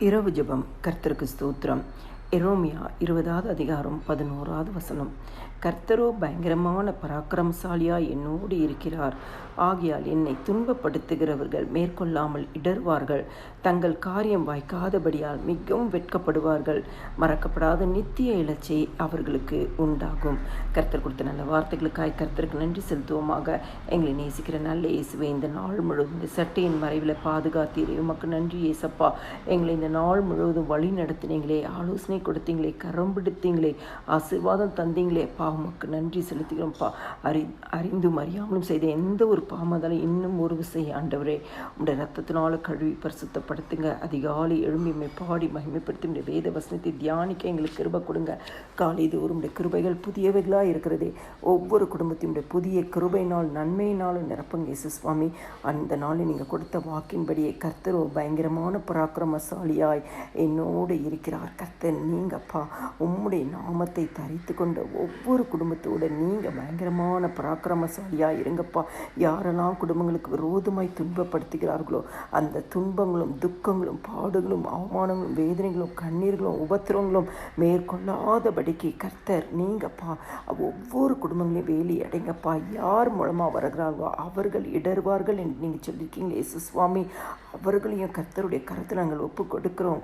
இரவு ஜெபம். கர்த்தருக்கு ஸ்தோத்திரம். எரோமியா 20வது அதிகாரம் 11வது வசனம். கர்த்தரோ பயங்கரமான பராக்கிரமசாலியாய் என்னோடு இருக்கிறார். ஆகையால் என்னை துன்பப்படுத்துகிறவர்கள் மேற்கொள்ளாமல் இடர்வார்கள். தங்கள் காரியம் வாய்க்காதபடியால் மிகவும் வெட்கப்படுவார்கள். மறக்கப்படாத நித்திய இலச்சை அவர்களுக்கு உண்டாகும். கர்த்தர் கொடுத்த நல்ல வார்த்தைகளுக்காய் கர்த்தருக்கு நன்றி செலுத்துவோமாக. எங்களை நேசிக்கிற நல்ல இயேசுவே, இந்த நாள் முழுவதும் இந்த சட்டையின் மறைவில் பாதுகாத்தீரே, உமக்கு நன்றி ஏசப்பா. எங்களை இந்த நாள் முழுவதும் வழி நடத்தினீங்களே, ஆலோசனை கொடுத்தீங்களே, கரம் பிடித்தீங்களே, ஆசீர்வாதம் தந்தீங்களே அப்பா, உமக்கு நன்றி செலுத்துகிறோம்ப்பா. அறிந்தும் அறியாமலும் செய்த எந்த ஒரு பாமதாலும் இன்னும் ஒரு விசை ஆண்டவரே உடைய ரத்தத்தினால கழுவி பரிசுத்தப்படுத்துங்க. அதிகாலை எழும்பி பாடி மகிமைப்படுத்தி உடைய வேத வசனத்தை தியானிக்க எங்களுக்கு கிருபை கொடுங்க. காலை தோறும் உடைய கிருபைகள் புதியவைகளாக இருக்கிறதே. ஒவ்வொரு குடும்பத்தையும் புதிய கிருபையினால் நன்மையினாலும் நிரப்புங்க இயேசு சுவாமி. அந்த நாளில் நீங்கள் கொடுத்த வாக்கின்படியே கர்த்தர் பயங்கரமான பராக்கிரமசாலியாய் என்னோடு இருக்கிறார். கர்த்தர் நீங்கப்பா உம்முடைய நாமத்தை தரித்து கொண்ட ஒவ்வொரு குடும்பத்தோடு நீங்கள் பயங்கரமான பராக்கிரமசாலியாக இருங்கப்பா. யாரெல்லாம் குடும்பங்களுக்கு விரோதமாய் துன்பப்படுத்துகிறார்களோ அந்த துன்பங்களும் துக்கங்களும் பாடுகளும் அவமானங்களும் வேதனைகளும் கண்ணீர்களும் உபத்திரங்களும் மேற்கொள்ளாதபடிக்கு கர்த்தர் நீங்கப்பா ஒவ்வொரு குடும்பங்களையும் வேலி அடைங்கப்பா. யார் மூலமாக வருகிறார்களோ அவர்கள் இடர்வார்கள் என்று நீங்கள் சொல்லியிருக்கீங்களே இயேசு சுவாமி. அவர்களையும் கர்த்தருடைய கருத்தை நாங்கள் ஒப்பு கொடுக்கிறோம்.